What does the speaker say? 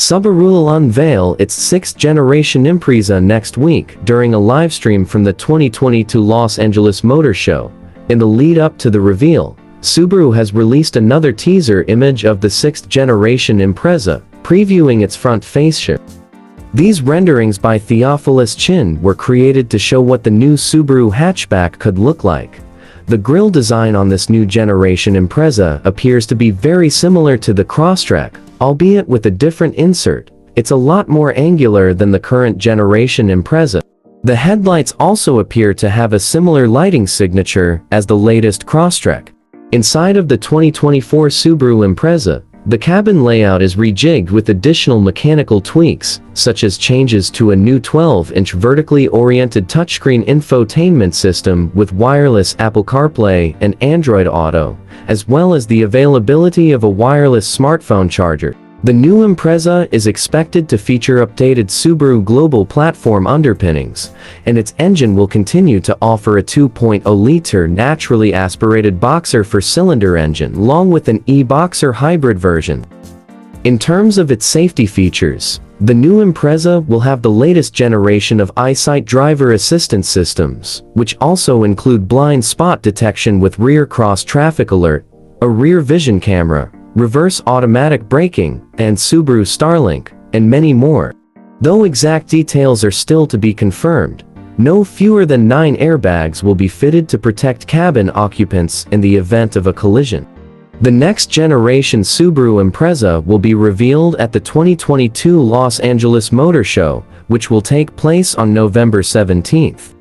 Subaru will unveil its 6th-generation Impreza next week during a livestream from the 2022 Los Angeles Motor Show. In the lead-up to the reveal, Subaru has released another teaser image of the 6th-generation Impreza, previewing its front fascia. These renderings by Theophilus Chin were created to show what the new Subaru hatchback could look like. The grille design on this new generation Impreza appears to be very similar to the Crosstrek, albeit with a different insert. It's a lot more angular than the current generation Impreza. The headlights also appear to have a similar lighting signature as the latest Crosstrek. Inside of the 2024 Subaru Impreza, the cabin layout is rejigged with additional mechanical tweaks, such as changes to a new 12-inch vertically oriented touchscreen infotainment system with wireless Apple CarPlay and Android Auto, as well as the availability of a wireless smartphone charger. The new Impreza is expected to feature updated Subaru Global Platform underpinnings, and its engine will continue to offer a 2.0-liter naturally aspirated boxer four-cylinder engine along with an e-boxer hybrid version. In terms of its safety features, the new Impreza will have the latest generation of EyeSight driver assistance systems, which also include blind spot detection with rear cross traffic alert, a rear vision camera, reverse automatic braking, and Subaru Starlink, and many more. Though exact details are still to be confirmed, no fewer than 9 airbags will be fitted to protect cabin occupants in the event of a collision. The next generation Subaru Impreza will be revealed at the 2022 Los Angeles Motor Show, which will take place on November 17th.